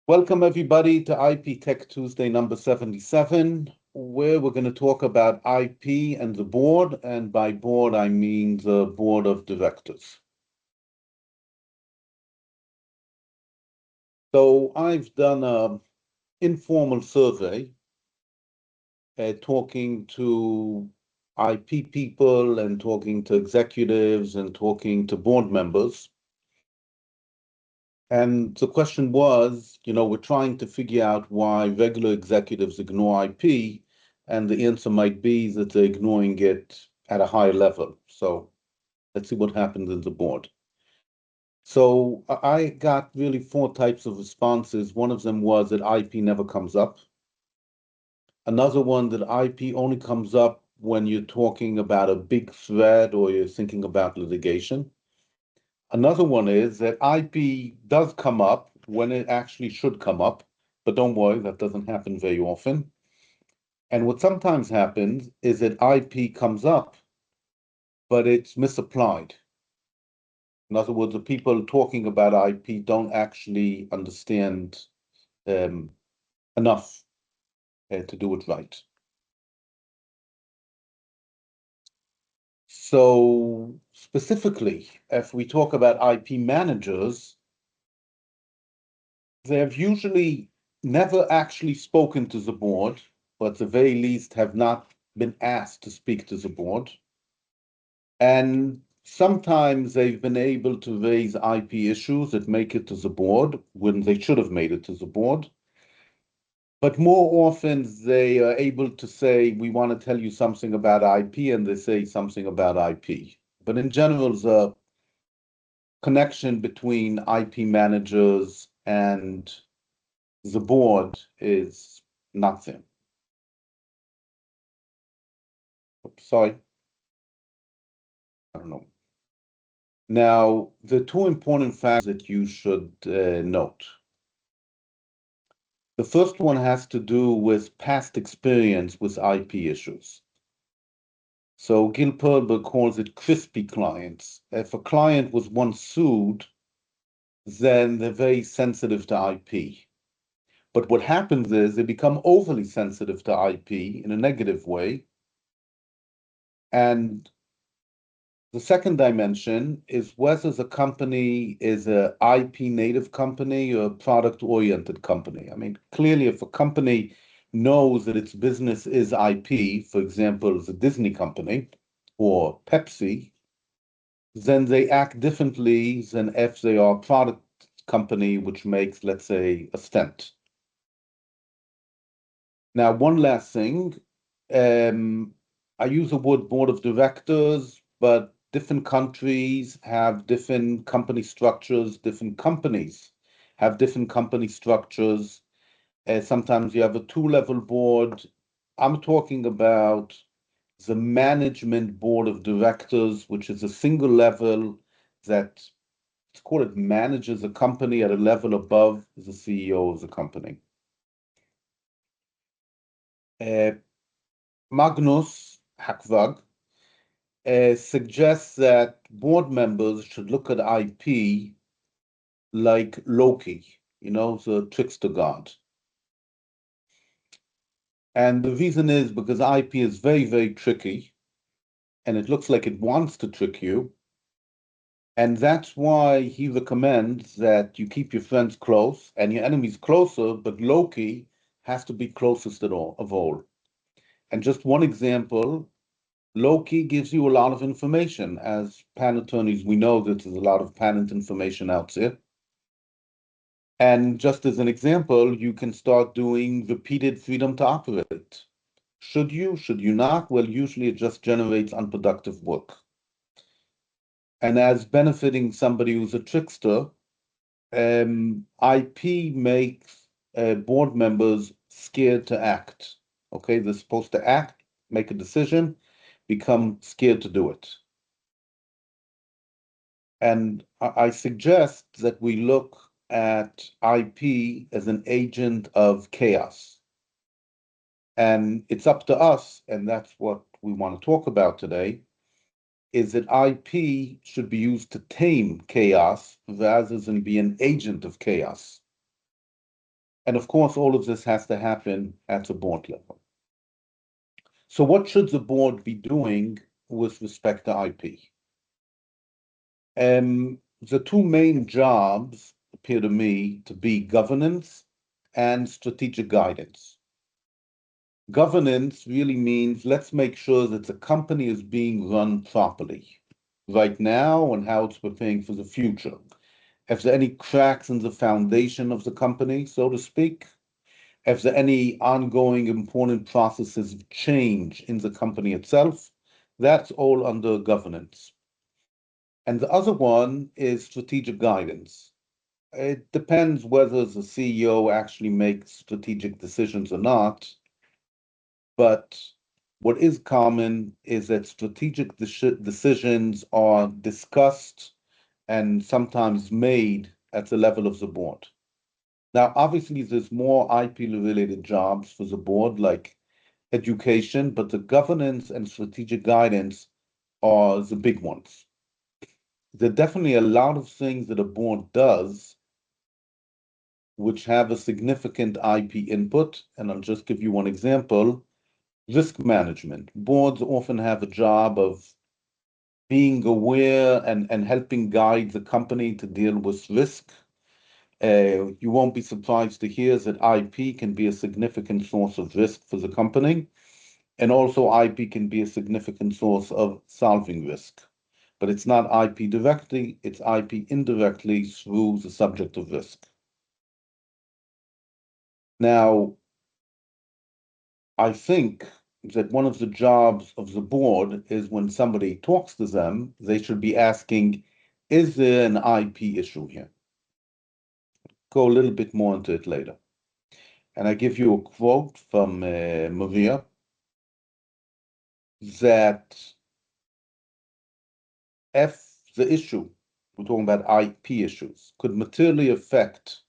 Welcome everybody to IP Tech Tuesday number 77, where we're going to talk about IP and the board, and by board I mean the board of directors. So I've done an informal survey talking to IP people and talking to executives and talking to board members. And the question was, we're trying to figure out why regular executives ignore IP, and the answer might be that they're ignoring it at a higher level. So let's see what happens in the board. So I got really four types of responses. One of them was that IP never comes up. Another one that IP only comes up when you're talking about a big threat or you're thinking about litigation. Another one is that IP does come up when it actually should come up, but don't worry, that doesn't happen very often. And what sometimes happens is that IP comes up, but it's misapplied. In other words, the people talking about IP don't actually understand enough to do it right. So specifically, if we talk about IP managers, they've usually never actually spoken to the board, but at the very least have not been asked to speak to the board. And sometimes they've been able to raise IP issues that make it to the board when they should have made it to the board. But more often they are able to say, we want to tell you something about IP, and they say something about IP. But in general, the connection between IP managers and the board is nothing. Sorry. I don't know. Now, the two important facts that you should note. The first one has to do with past experience with IP issues. So Gil Perlberg calls it crispy clients. If a client was once sued, then they're very sensitive to IP. But what happens is they become overly sensitive to IP in a negative way. And the second dimension is whether the company is an IP native company or a product-oriented company. I mean, clearly, if a company knows that its business is IP, for example, the Disney company or Pepsi, then they act differently than if they are a product company which makes, let's say, a stent. Now, one last thing. I use the word board of directors, but different countries have different company structures. Different companies have different company structures. Sometimes you have a two-level board. I'm talking about the management board of directors, which is a single level that, let's call it, manages a company at a level above the CEO of the company. Magnus Hakvåg suggests that board members should look at IP like Loki, the trickster god. And the reason is because IP is very, very tricky, and it looks like it wants to trick you. And that's why he recommends that you keep your friends close and your enemies closer, but Loki has to be closest of all. And just one example, Loki gives you a lot of information. As patent attorneys, we know that there's a lot of patent information out there. And just as an example, you can start doing repeated freedom to operate. Should you? Should you not? Well, usually it just generates unproductive work. And as benefiting somebody who's a trickster, IP makes board members scared to act. Okay, they're supposed to act, make a decision, become scared to do it. And I suggest that we look at IP as an agent of chaos. And it's up to us, and that's what we want to talk about today, is that IP should be used to tame chaos rather than be an agent of chaos. And of course, all of this has to happen at the board level. So what should the board be doing with respect to IP? The two main jobs appear to me to be governance and strategic guidance. Governance really means let's make sure that the company is being run properly right now and how it's preparing for the future. If there are any cracks in the foundation of the company, so to speak, if there are any ongoing important processes of change in the company itself, that's all under governance. And the other one is strategic guidance. It depends whether the CEO actually makes strategic decisions or not, but what is common is that strategic decisions are discussed and sometimes made at the level of the board. Now, obviously, there's more IP-related jobs for the board, like education, but the governance and strategic guidance are the big ones. There are definitely a lot of things that a board does which have a significant IP input, and I'll just give you one example. Risk management. Boards often have a job of being aware and helping guide the company to deal with risk. You won't be surprised to hear that IP can be a significant source of risk for the company, and also IP can be a significant source of solving risk. But it's not IP directly, it's IP indirectly through the subject of risk. Now, I think that one of the jobs of the board is when somebody talks to them, they should be asking, is there an IP issue here? Go a little bit more into it later. And I give you a quote from Maier that if the issue, we're talking about IP issues, could materially affect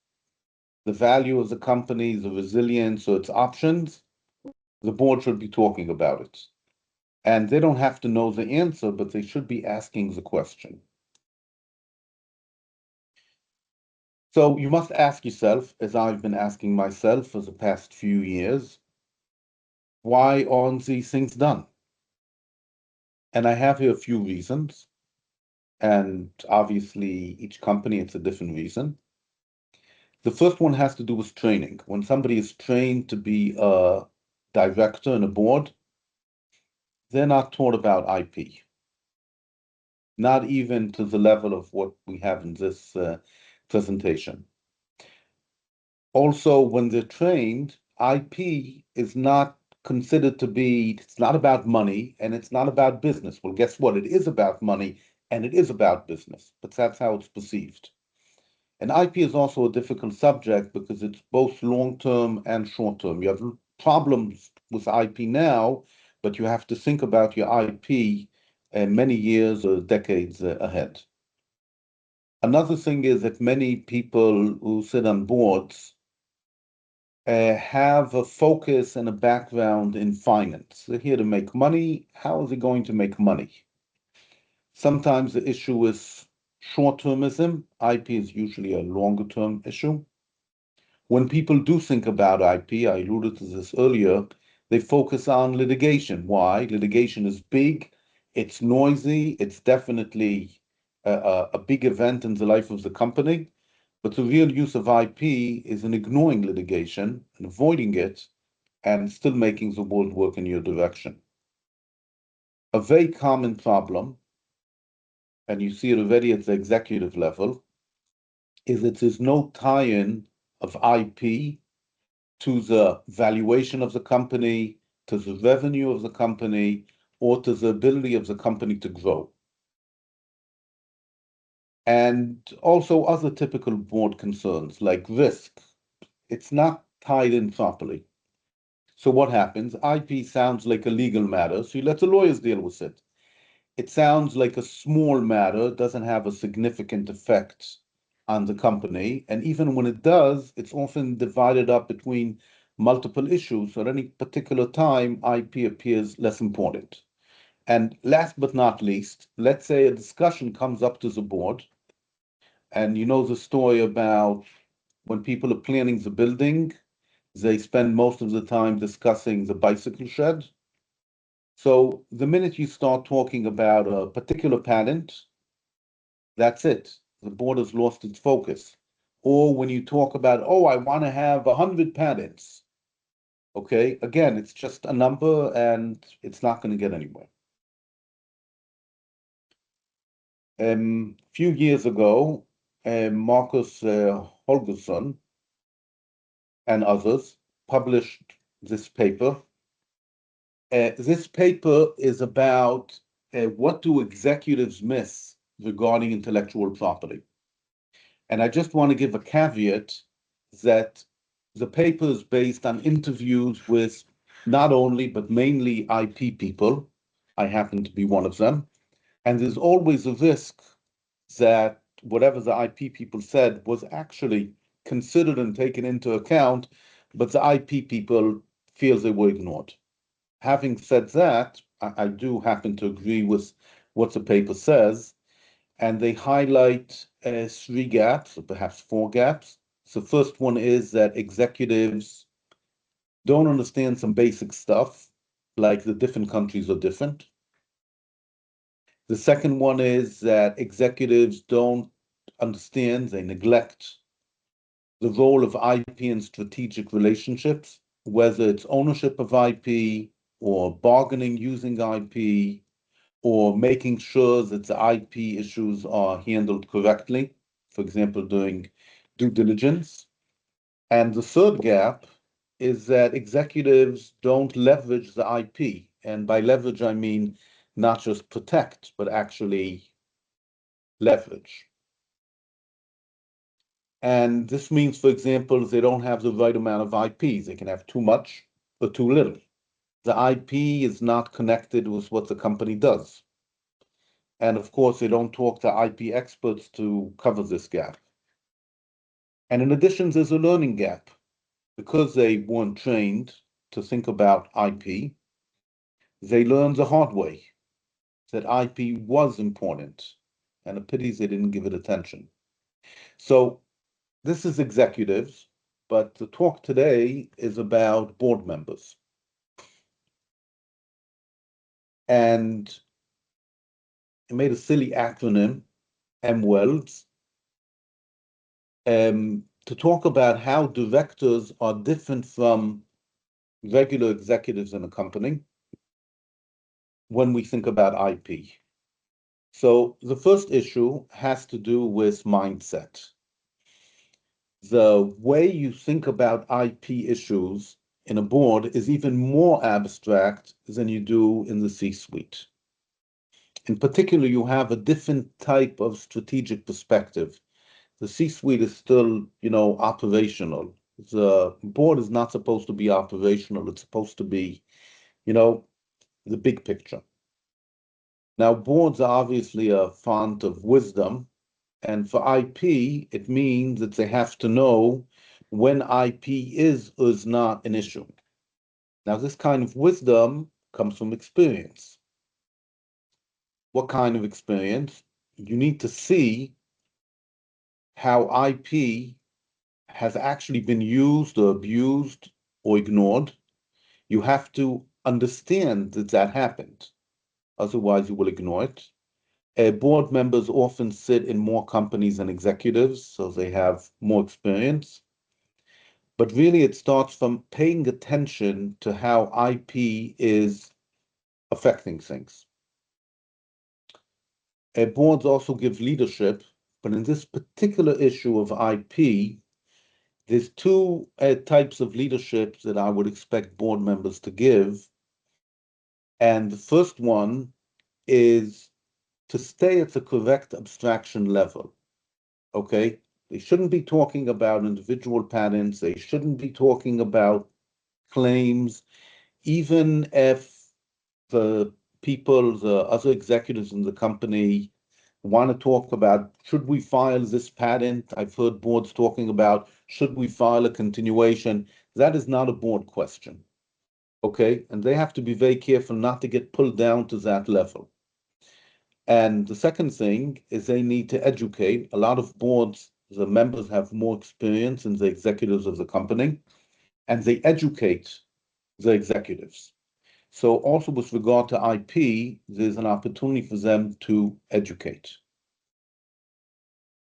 the value of the company, the resilience, or its options, the board should be talking about it. And they don't have to know the answer, but they should be asking the question. So you must ask yourself, as I've been asking myself for the past few years, why aren't these things done? And I have here a few reasons. And obviously, each company, it's a different reason. The first one has to do with training. When somebody is trained to be a director in a board, they're not taught about IP, not even to the level of what we have in this presentation. Also, when they're trained, IP is not considered to be, it's not about money and it's not about business. Well, guess what? It is about money and it is about business, but that's how it's perceived. And IP is also a difficult subject because it's both long-term and short-term. You have problems with IP now, but you have to think about your IP many years or decades ahead. Another thing is that many people who sit on boards have a focus and a background in finance. They're here to make money. How are they going to make money? Sometimes the issue is short-termism. IP is usually a longer-term issue. When people do think about IP, I alluded to this earlier, they focus on litigation. Why? Litigation is big, it's noisy, it's definitely a big event in the life of the company. But the real use of IP is in ignoring litigation and avoiding it and still making the world work in your direction. A very common problem, and you see it already at the executive level, is that there's no tie-in of IP to the valuation of the company, to the revenue of the company, or to the ability of the company to grow. And also other typical board concerns like risk. It's not tied in properly. So what happens? IP sounds like a legal matter, so you let the lawyers deal with it. It sounds like a small matter, doesn't have a significant effect on the company. And even when it does, it's often divided up between multiple issues. So at any particular time, IP appears less important. And last but not least, let's say a discussion comes up to the board, and you know the story about when people are planning the building, they spend most of the time discussing the bicycle shed. So the minute you start talking about a particular patent, that's it. The board has lost its focus. Or when you talk about, oh, I want to have 100 patents. Okay, again, it's just a number and it's not going to get anywhere. A few years ago, Marcus Holgersson and others published this paper. This paper is about what do executives miss regarding intellectual property. And I just want to give a caveat that the paper is based on interviews with not only, but mainly IP people. I happen to be one of them. And there's always a risk that whatever the IP people said was actually considered and taken into account, but the IP people feel they were ignored. Having said that, I do happen to agree with what the paper says, and they highlight three gaps, or perhaps four gaps. The first one is that executives don't understand some basic stuff, like the different countries are different. The second one is that executives don't understand, they neglect the role of IP in strategic relationships, whether it's ownership of IP or bargaining using IP or making sure that the IP issues are handled correctly, for example, doing due diligence. And the third gap is that executives don't leverage the IP. And by leverage, I mean not just protect, but actually leverage. And this means, for example, they don't have the right amount of IP. They can have too much or too little. The IP is not connected with what the company does. And of course, they don't talk to IP experts to cover this gap. And in addition, there's a learning gap. Because they weren't trained to think about IP, they learned the hard way that IP was important, and a pity they didn't give it attention. So this is executives, but the talk today is about board members. And I made a silly acronym, MWELS, to talk about how directors are different from regular executives in a company when we think about IP. So the first issue has to do with mindset. The way you think about IP issues in a board is even more abstract than you do in the C-suite. In particular, you have a different type of strategic perspective. The C-suite is still, operational. The board is not supposed to be operational. It's supposed to be, the big picture. Now, boards are obviously a font of wisdom, and for IP, it means that they have to know when IP is or is not an issue. Now, this kind of wisdom comes from experience. What kind of experience? You need to see how IP has actually been used or abused or ignored. You have to understand that that happened. Otherwise, you will ignore it. Board members often sit in more companies than executives, so they have more experience. But really, it starts from paying attention to how IP is affecting things. Boards also give leadership, but in this particular issue of IP, there's two types of leadership that I would expect board members to give. And the first one is to stay at the correct abstraction level. Okay? They shouldn't be talking about individual patents. They shouldn't be talking about claims, even if the people, the other executives in the company want to talk about, should we file this patent? I've heard boards talking about, should we file a continuation? That is not a board question. Okay? And they have to be very careful not to get pulled down to that level. And the second thing is they need to educate. A lot of boards the members have more experience than the executives of the company, and they educate the executives. So also with regard to IP, there's an opportunity for them to educate.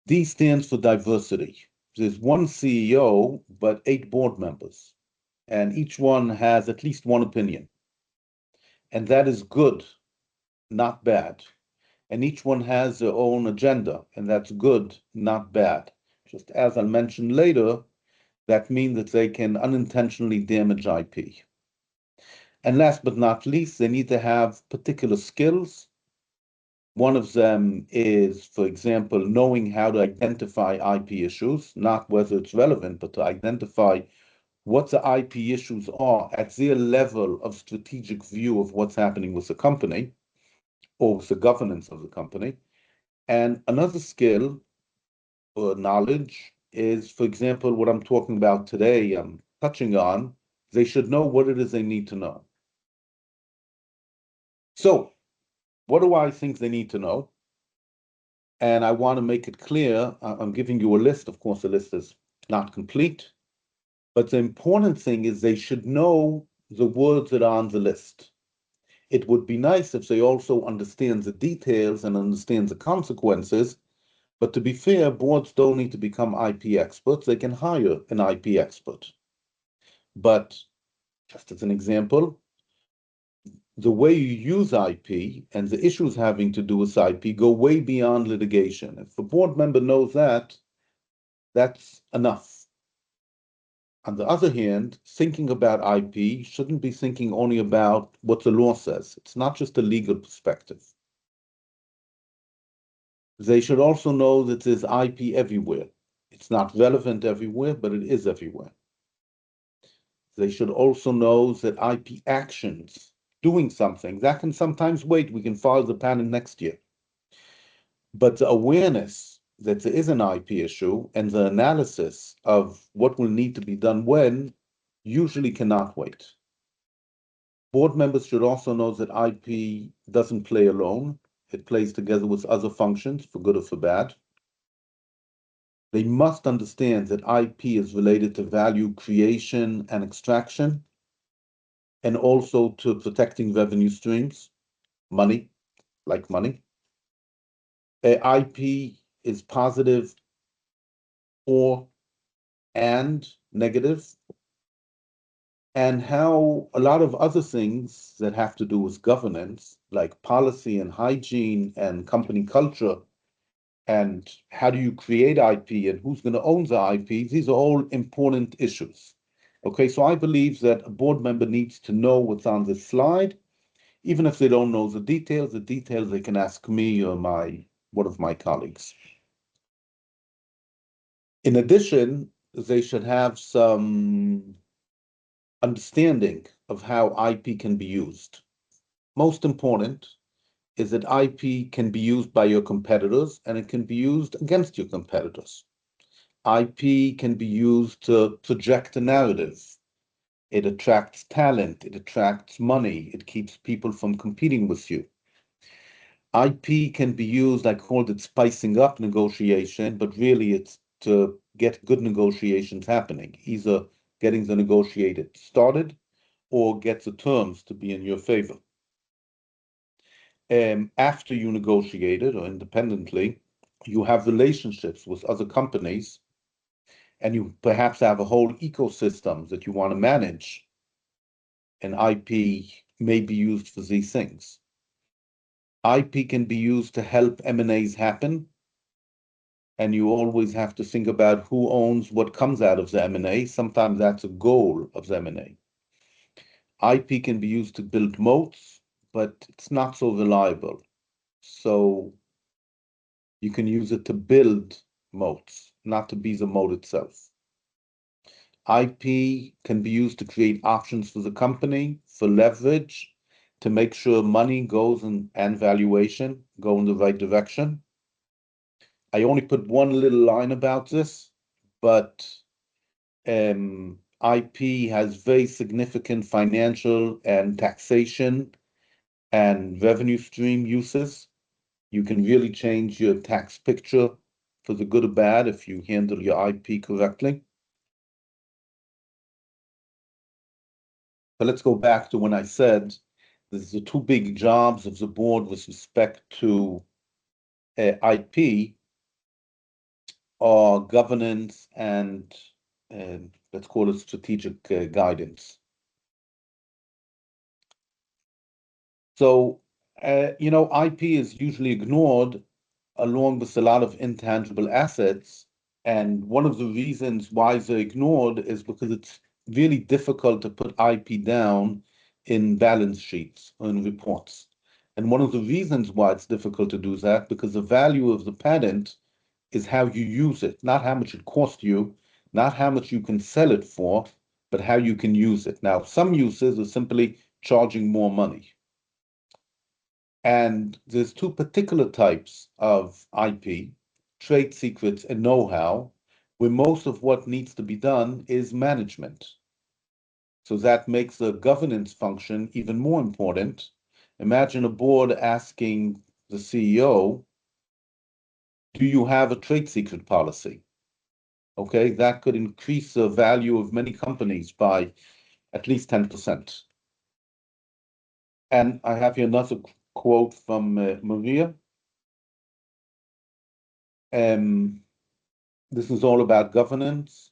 D stands for diversity. There's one CEO, but 8 board members, and each one has at least one opinion. And that is good, not bad. And each one has their own agenda, and that's good, not bad. Just as I'll mention later, that means that they can unintentionally damage IP. And last but not least, they need to have particular skills. One of them is, for example, knowing how to identify IP issues, not whether it's relevant, but to identify what the IP issues are at their level of strategic view of what's happening with the company or with the governance of the company. And another skill or knowledge is, for example, what I'm talking about today, I'm touching on, they should know what it is they need to know. So, what do I think they need to know? And I want to make it clear, I'm giving you a list. Of course, the list is not complete, but the important thing is they should know the words that are on the list. It would be nice if they also understand the details and understand the consequences, but to be fair, boards don't need to become IP experts. They can hire an IP expert. But just as an example, the way you use IP and the issues having to do with IP go way beyond litigation. If a board member knows that, that's enough. On the other hand, thinking about IP shouldn't be thinking only about what the law says. It's not just a legal perspective. They should also know that there's IP everywhere. It's not relevant everywhere, but it is everywhere. They should also know that IP actions, doing something, that can sometimes wait. We can file the patent next year. But the awareness that there is an IP issue and the analysis of what will need to be done when usually cannot wait. Board members should also know that IP doesn't play alone. It plays together with other functions, for good or for bad. They must understand that IP is related to value creation and extraction, and also to protecting revenue streams, money, like money. IP is positive or and negative, and how a lot of other things that have to do with governance, like policy and hygiene and company culture, and how do you create IP and who's going to own the IP, these are all important issues. Okay, so I believe that a board member needs to know what's on this slide. Even if they don't know the details they can ask me or one of my colleagues. In addition, they should have some understanding of how IP can be used. Most important is that IP can be used by your competitors and it can be used against your competitors. IP can be used to project a narrative. It attracts talent, it attracts money, it keeps people from competing with you. IP can be used, I called it spicing up negotiation, but really it's to get good negotiations happening, either getting the negotiated started or get the terms to be in your favor. After you negotiated or independently, you have relationships with other companies and you perhaps have a whole ecosystem that you want to manage, and IP may be used for these things. IP can be used to help M&As happen, and you always have to think about who owns what comes out of the M&A. Sometimes that's a goal of the M&A. IP can be used to build moats, but it's not so reliable. So you can use it to build moats, not to be the moat itself. IP can be used to create options for the company, for leverage, to make sure money goes and valuation go in the right direction. I only put one little line about this, but IP has very significant financial and taxation and revenue stream uses. You can really change your tax picture for the good or bad if you handle your IP correctly. But let's go back to when I said there's the two big jobs of the board with respect to IP are governance and let's call it strategic guidance. So, IP is usually ignored along with a lot of intangible assets. And one of the reasons why they're ignored is because it's really difficult to put IP down in balance sheets or in reports. And one of the reasons why it's difficult to do that, because the value of the patent is how you use it, not how much it cost you, not how much you can sell it for, but how you can use it. Now, some uses are simply charging more money. And there's two particular types of IP, trade secrets and know-how, where most of what needs to be done is management. So that makes the governance function even more important. Imagine a board asking the CEO, do you have a trade secret policy? Okay, that could increase the value of many companies by at least 10%. And I have here another quote from Maria. This is all about governance.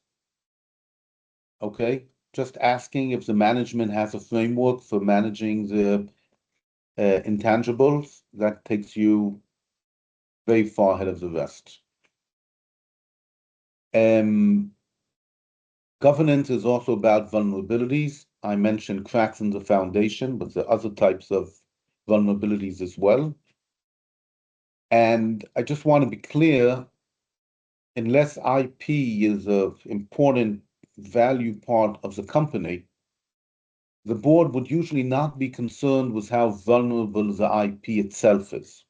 Okay, just asking if the management has a framework for managing the intangibles, that takes you very far ahead of the rest. Governance is also about vulnerabilities. I mentioned cracks in the foundation, but there are other types of vulnerabilities as well. And I just want to be clear, unless IP is an important value part of the company, the board would usually not be concerned with how vulnerable the IP itself is.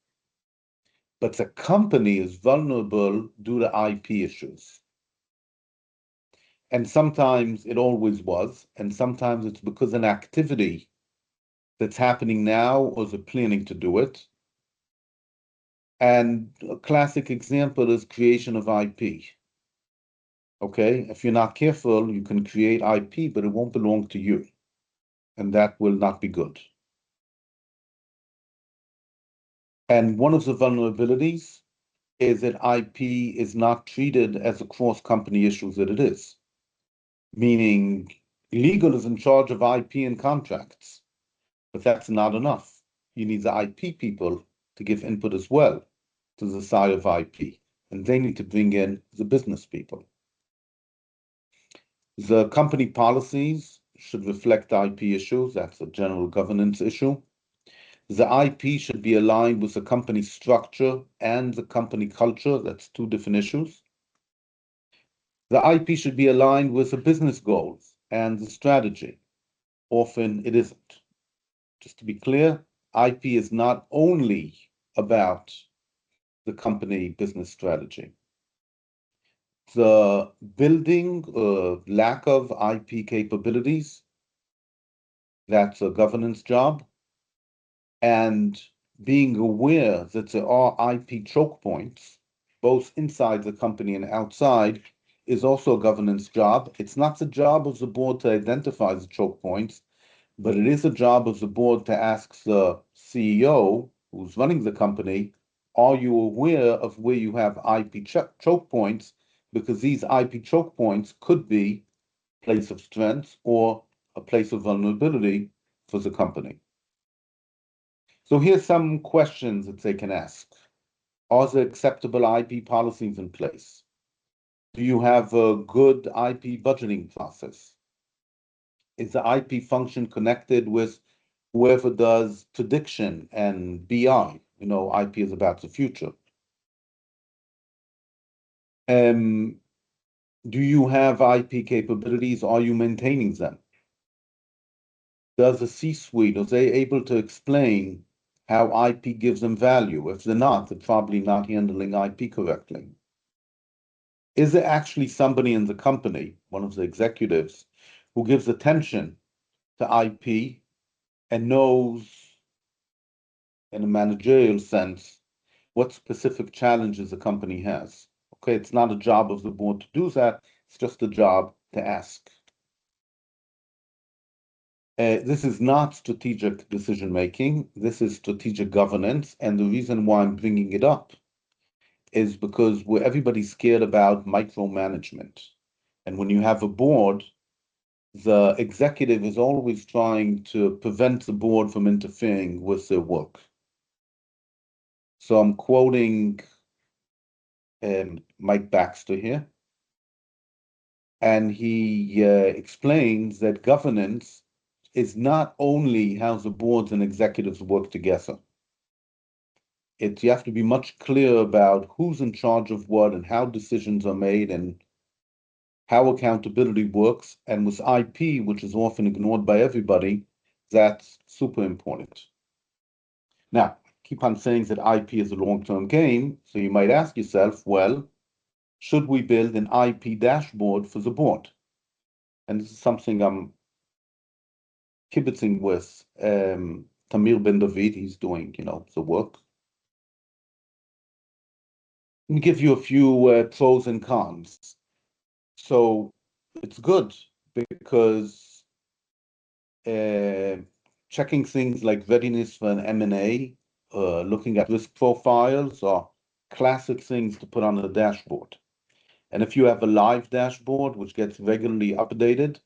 But the company is vulnerable due to IP issues. And sometimes it always was, and sometimes it's because an activity that's happening now or they're planning to do it. And a classic example is creation of IP. Okay, if you're not careful, you can create IP, but it won't belong to you. And that will not be good. And one of the vulnerabilities is that IP is not treated as a cross-company issue that it is. Meaning, legal is in charge of IP and contracts, but that's not enough. You need the IP people to give input as well to the side of IP, and they need to bring in the business people. The company policies should reflect IP issues. That's a general governance issue. The IP should be aligned with the company structure and the company culture. That's two different issues. The IP should be aligned with the business goals and the strategy. Often it isn't. Just to be clear, IP is not only about the company business strategy. The building lack of IP capabilities, that's a governance job. And being aware that there are IP choke points, both inside the company and outside, is also a governance job. It's not the job of the board to identify the choke points, but it is a job of the board to ask the CEO who's running the company, are you aware of where you have IP choke points? Because these IP choke points could be a place of strength or a place of vulnerability for the company. So here's some questions that they can ask. Are there acceptable IP policies in place? Do you have a good IP budgeting process? Is the IP function connected with whoever does prediction and BI? IP is about the future. Do you have IP capabilities? Are you maintaining them? Does the C-suite, are they able to explain how IP gives them value? If they're not, they're probably not handling IP correctly. Is there actually somebody in the company, one of the executives, who gives attention to IP and knows, in a managerial sense, what specific challenges the company has? Okay, it's not a job of the board to do that. It's just a job to ask. This is not strategic decision-making. This is strategic governance. And the reason why I'm bringing it up is because everybody's scared about micromanagement. And when you have a board, the executive is always trying to prevent the board from interfering with their work. So I'm quoting Mike Baxter here. And he explains that governance is not only how the boards and executives work together. You have to be much clearer about who's in charge of what and how decisions are made and how accountability works. And with IP, which is often ignored by everybody, that's super important. Now, I keep on saying that IP is a long-term game. So you might ask yourself, well, should we build an IP dashboard for the board? And this is something I'm kibitzing with Tamir Ben David. He's doing, the work. Let me give you a few pros and cons. So it's good because checking things like readiness for an M&A, looking at risk profiles are classic things to put on a dashboard. And if you have a live dashboard, which gets regularly updated,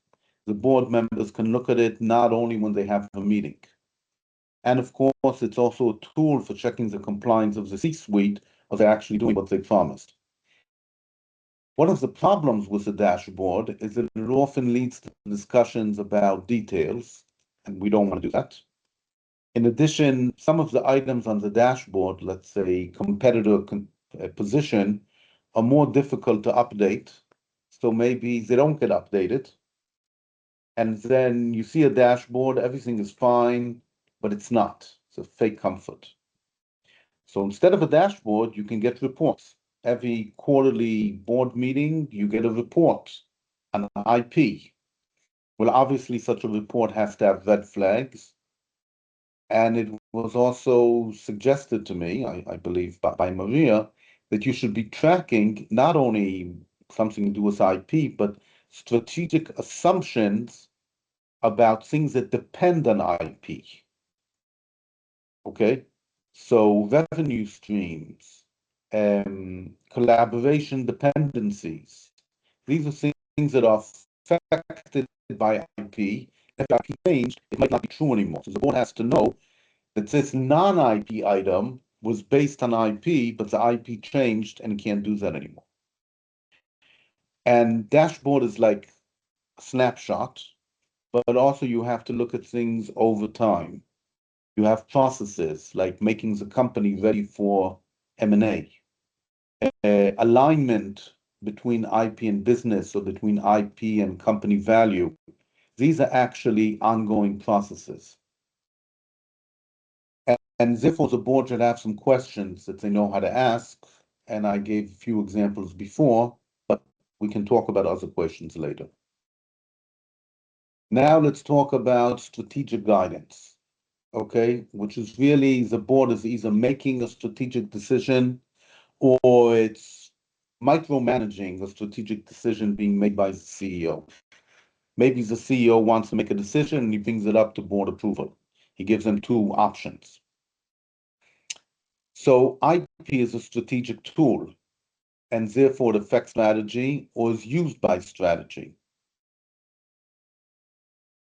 the board members can look at it not only when they have a meeting. And of course, it's also a tool for checking the compliance of the C-suite, of they're actually doing what they promised. One of the problems with the dashboard is that it often leads to discussions about details, and we don't want to do that. In addition, some of the items on the dashboard, let's say competitor position, are more difficult to update. So maybe they don't get updated. And then you see a dashboard, everything is fine, but it's not. It's a fake comfort. So instead of a dashboard, you can get reports. Every quarterly board meeting, you get a report on IP. Well, obviously, such a report has to have red flags. And it was also suggested to me, I believe, by Maria, that you should be tracking not only something to do with IP, but strategic assumptions about things that depend on IP. Okay? So revenue streams, collaboration dependencies. These are things that are affected by IP. If IP changed, it might not be true anymore. So the board has to know that this non-IP item was based on IP, but the IP changed and can't do that anymore. And dashboard is like a snapshot, but also you have to look at things over time. You have processes like making the company ready for M&A, alignment between IP and business or between IP and company value. These are actually ongoing processes. And therefore, the board should have some questions that they know how to ask. And I gave a few examples before, but we can talk about other questions later. Now let's talk about strategic guidance, okay? Which is really the board is either making a strategic decision or it's micromanaging a strategic decision being made by the CEO. Maybe the CEO wants to make a decision and he brings it up to board approval. He gives them two options. So IP is a strategic tool, and therefore it affects strategy or is used by strategy.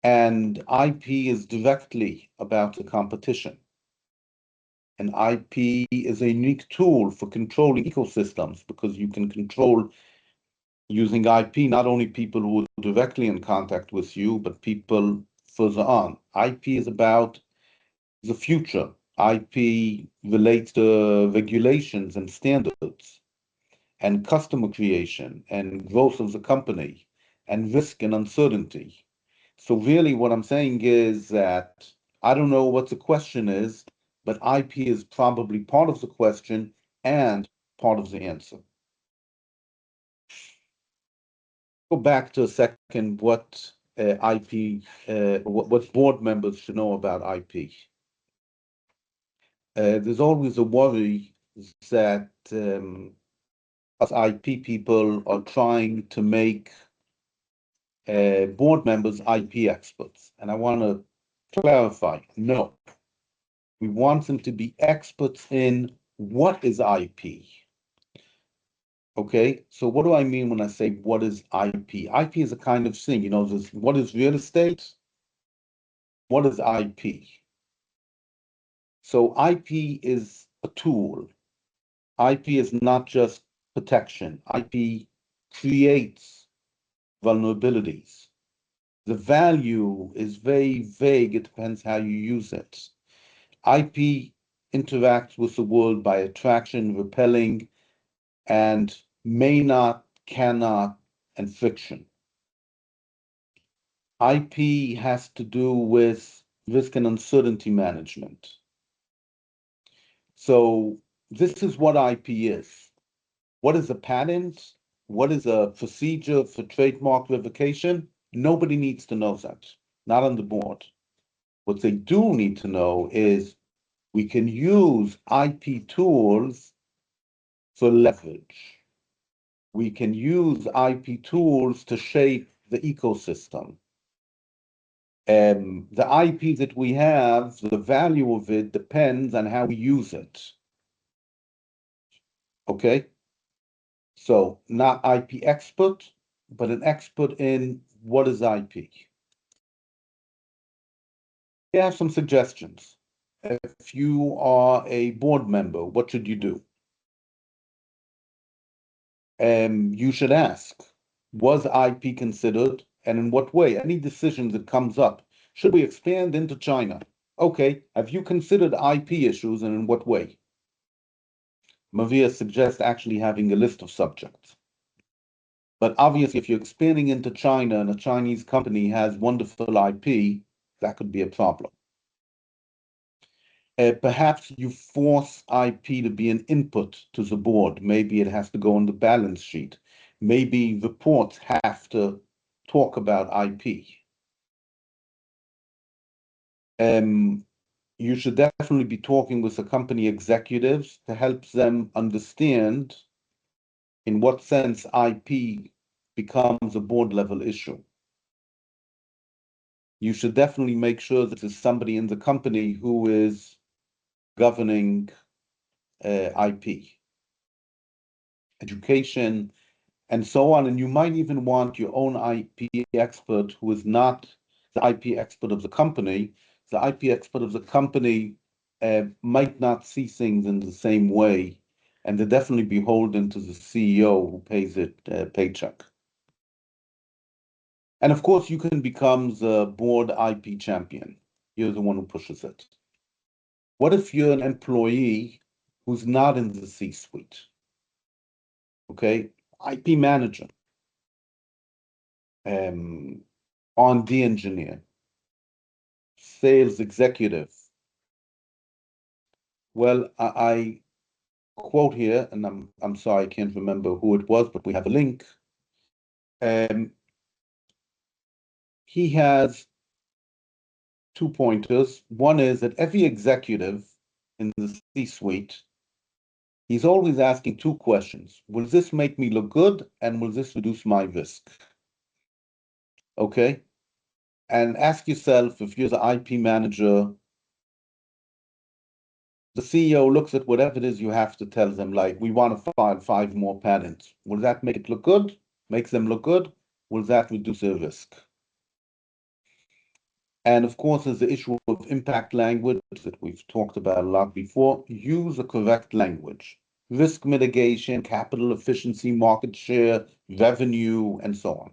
And IP is directly about the competition. And IP is a unique tool for controlling ecosystems because you can control using IP not only people who are directly in contact with you, but people further on. IP is about the future. IP relates to regulations and standards and customer creation and growth of the company and risk and uncertainty. So really what I'm saying is that I don't know what the question is, but IP is probably part of the question and part of the answer. Go back to a second what IP, what board members should know about IP. There's always a worry that us IP people are trying to make board members IP experts. And I want to clarify, no. We want them to be experts in what is IP. Okay, so what do I mean when I say what is IP? IP is a kind of thing, you know, this, what is real estate? What is IP? So IP is a tool. IP is not just protection. IP creates vulnerabilities. The value is very vague. It depends how you use it. IP interacts with the world by attraction, repelling, and may not, cannot, and friction. IP has to do with risk and uncertainty management. So this is what IP is. What is a patent? What is a procedure for trademark revocation? Nobody needs to know that, not on the board. What they do need to know is we can use IP tools for leverage. We can use IP tools to shape the ecosystem. The IP that we have, the value of it depends on how we use it. Okay? So not IP expert, but an expert in what is IP. Here are some suggestions. If you are a board member, what should you do? You should ask, was IP considered and in what way? Any decision that comes up, should we expand into China? Okay, have you considered IP issues and in what way? Maier suggests actually having a list of subjects. But obviously, if you're expanding into China and a Chinese company has wonderful IP, that could be a problem. Perhaps you force IP to be an input to the board. Maybe it has to go on the balance sheet. Maybe reports have to talk about IP. You should definitely be talking with the company executives to help them understand in what sense IP becomes a board level issue. You should definitely make sure that there's somebody in the company who is governing IP, education, and so on. And you might even want your own IP expert who is not the IP expert of the company. The IP expert of the company might not see things in the same way, and they're definitely beholden to the CEO who pays it paycheck. And of course, you can become the board IP champion. You're the one who pushes it. What if you're an employee who's not in the C-suite? Okay, IP manager, R&D engineer, sales executive. Well, I quote here, and I'm sorry, I can't remember who it was, but we have a link. He has 2 pointers. One is that every executive in the C-suite, he's always asking 2 questions. Will this make me look good? And will this reduce my risk? Okay. And ask yourself, if you're the IP manager, the CEO looks at whatever it is you have to tell them, like, we want to file 5 more patents. Will that make it look good? Make them look good? Will that reduce their risk? And of course, there's the issue of impact language that we've talked about a lot before. Use the correct language. Risk mitigation, capital efficiency, market share, revenue, and so on.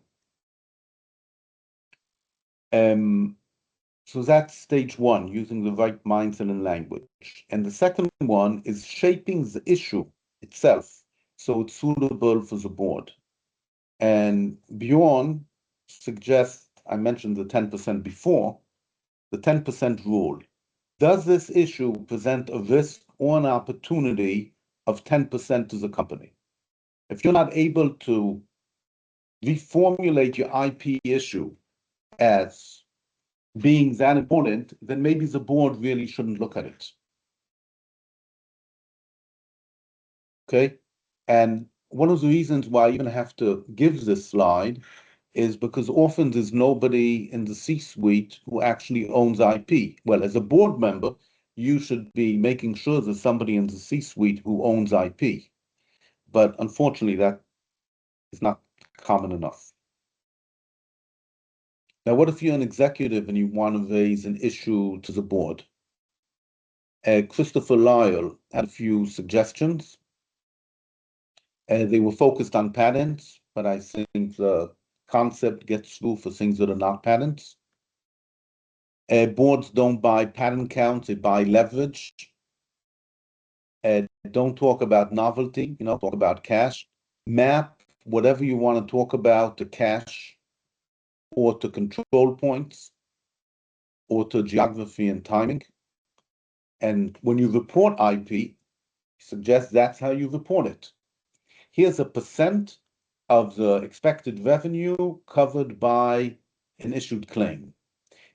So that's stage 1, using the right mindset and language. And the second one is shaping the issue itself so it's suitable for the board. And Björn suggests, I mentioned the 10% before, the 10% rule. Does this issue present a risk or an opportunity of 10% to the company? If you're not able to reformulate your IP issue as being that important, then maybe the board really shouldn't look at it. Okay? And one of the reasons why I even have to give this slide is because often there's nobody in the C-suite who actually owns IP. Well, as a board member, you should be making sure there's somebody in the C-suite who owns IP. But unfortunately, that is not common enough. Now, what if you're an executive and you want to raise an issue to the board? Christopher Lyle had a few suggestions. They were focused on patents, but I think the concept gets through for things that are not patents. Boards don't buy patent counts, they buy leverage. Don't talk about novelty, talk about cash. Map whatever you want to talk about to cash or to control points or to geography and timing. And when you report IP, suggest that's how you report it. Here's a percent of the expected revenue covered by an issued claim.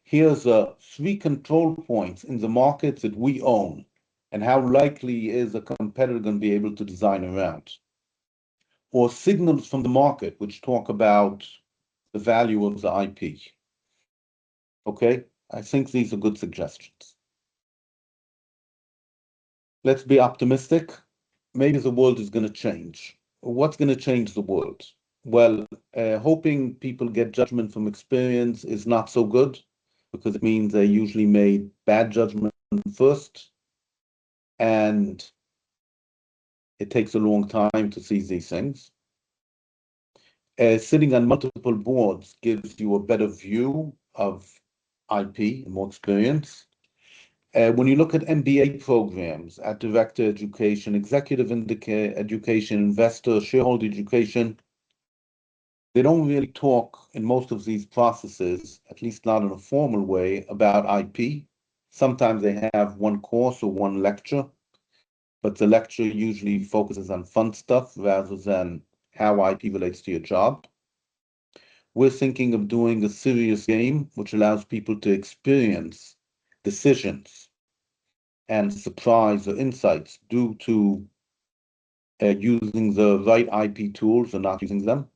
Here's 3 control points in the markets that we own and how likely is a competitor going to be able to design around. Or signals from the market, which talk about the value of the IP. Okay, I think these are good suggestions. Let's be optimistic. Maybe the world is going to change. What's going to change the world? Well, hoping people get judgment from experience is not so good because it means they usually made bad judgment first, and it takes a long time to see these things. Sitting on multiple boards gives you a better view of IP and more experience. When you look at MBA programs, at director education, executive education, investor, shareholder education, they don't really talk in most of these processes, at least not in a formal way, about IP. Sometimes they have one course or one lecture, but the lecture usually focuses on fun stuff rather than how IP relates to your job. We're thinking of doing a serious game which allows people to experience decisions and surprise or insights due to using the right IP tools or not using them.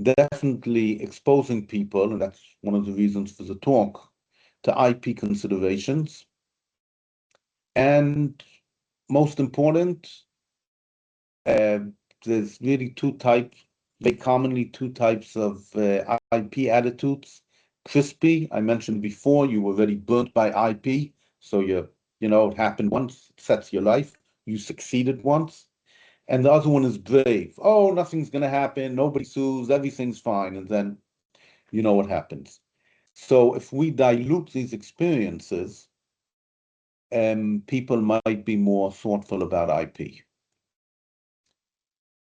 Definitely exposing people, and that's one of the reasons for the talk, to IP considerations. And most important, there's really very commonly two types of IP attitudes. Crispy, I mentioned before, you were already burnt by IP, so it happened once, it sets your life, you succeeded once. And the other one is brave. Oh, nothing's going to happen, nobody sues, everything's fine, and then you know what happens. So if we dilute these experiences, people might be more thoughtful about IP.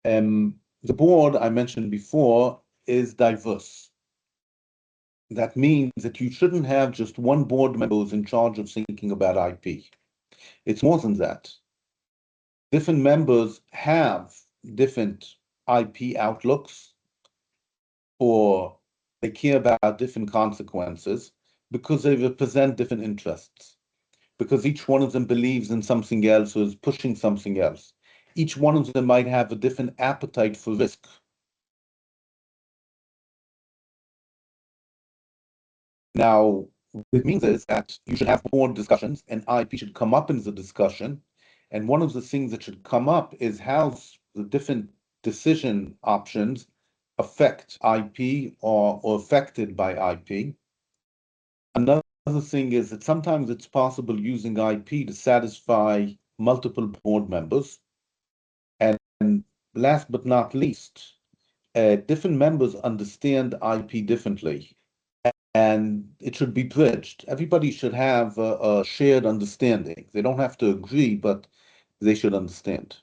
The board I mentioned before is diverse. That means that you shouldn't have just one board member who's in charge of thinking about IP. It's more than that. Different members have different IP outlooks, or they care about different consequences because they represent different interests, because each one of them believes in something else or is pushing something else. Each one of them might have a different appetite for risk. Now, what it means is that you should have board discussions and IP should come up in the discussion. And one of the things that should come up is how the different decision options affect IP or affected by IP. Another thing is that sometimes it's possible using IP to satisfy multiple board members. And last but not least, different members understand IP differently, and it should be bridged. Everybody should have a shared understanding. They don't have to agree, but they should understand.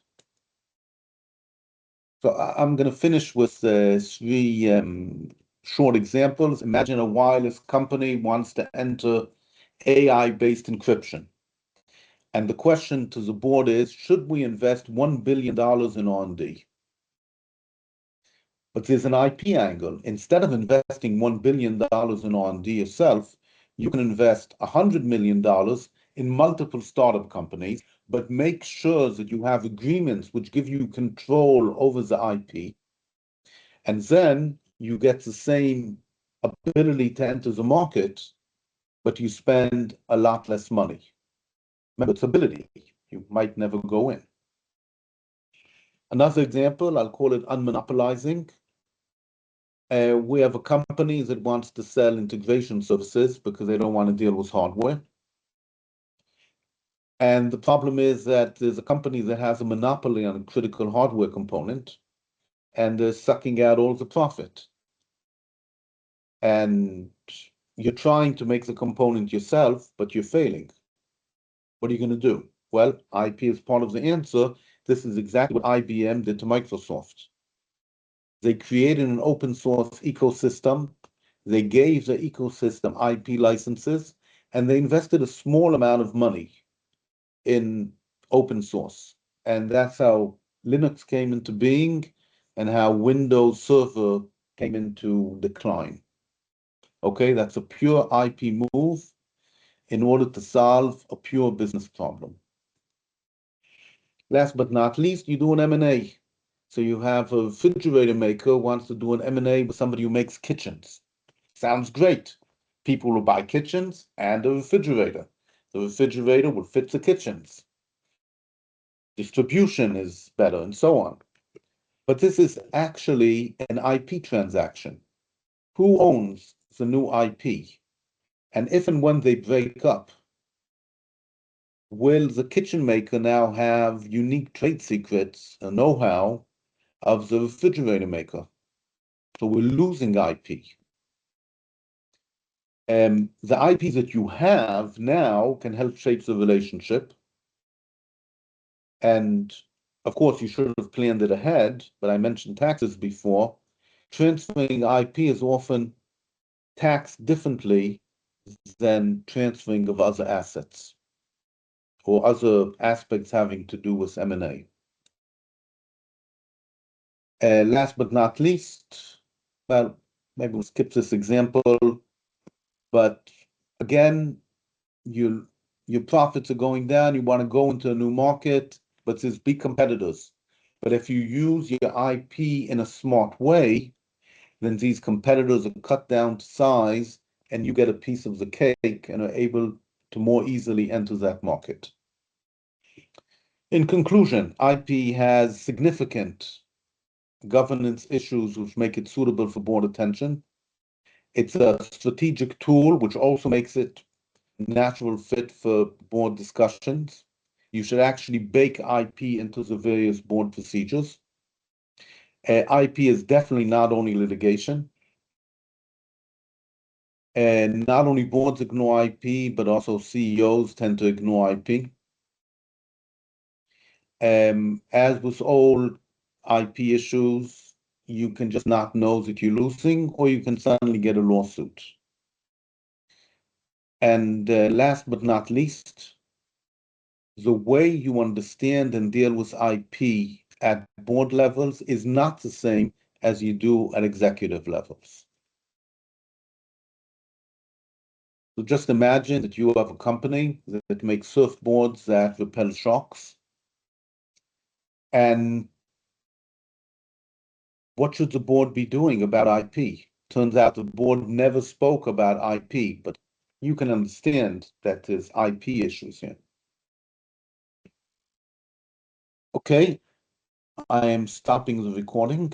So I'm going to finish with 3 short examples. Imagine a wireless company wants to enter AI-based encryption. And the question to the board is, should we invest $1 billion in R&D? But there's an IP angle. Instead of investing $1 billion in R&D yourself, you can invest $100 million in multiple startup companies, but make sure that you have agreements which give you control over the IP. And then you get the same ability to enter the market, but you spend a lot less money. Remember, it's ability. You might never go in. Another example, I'll call it unmonopolizing. We have a company that wants to sell integration services because they don't want to deal with hardware. And the problem is that there's a company that has a monopoly on a critical hardware component, and they're sucking out all the profit. And you're trying to make the component yourself, but you're failing. What are you going to do? Well, IP is part of the answer. This is exactly what IBM did to Microsoft. They created an open source ecosystem. They gave the ecosystem IP licenses, and they invested a small amount of money in open source. And that's how Linux came into being and how Windows Server came into decline. Okay, that's a pure IP move in order to solve a pure business problem. Last but not least, you do an M&A. So you have a refrigerator maker wants to do an M&A with somebody who makes kitchens. Sounds great. People will buy kitchens and a refrigerator. The refrigerator will fit the kitchens. Distribution is better and so on. But this is actually an IP transaction. Who owns the new IP? And if and when they break up, will the kitchen maker now have unique trade secrets and know-how of the refrigerator maker? So we're losing IP. The IP that you have now can help shape the relationship. And of course, you should have planned it ahead, but I mentioned taxes before. Transferring IP is often taxed differently than transferring of other assets or other aspects having to do with M&A. Last but not least, well, maybe we'll skip this example, but again, your profits are going down, you want to go into a new market, but there's big competitors. But if you use your IP in a smart way, then these competitors are cut down to size and you get a piece of the cake and are able to more easily enter that market. In conclusion, IP has significant governance issues which make it suitable for board attention. It's a strategic tool which also makes it natural fit for board discussions. You should actually bake IP into the various board procedures. IP is definitely not only litigation. And not only boards ignore IP, but also CEOs tend to ignore IP. As with all IP issues, you can just not know that you're losing, or you can suddenly get a lawsuit. And last but not least, the way you understand and deal with IP at board levels is not the same as you do at executive levels. So just imagine that you have a company that makes surfboards that repel shocks. And what should the board be doing about IP? Turns out the board never spoke about IP, but you can understand that there's IP issues here. Okay, I am stopping the recording.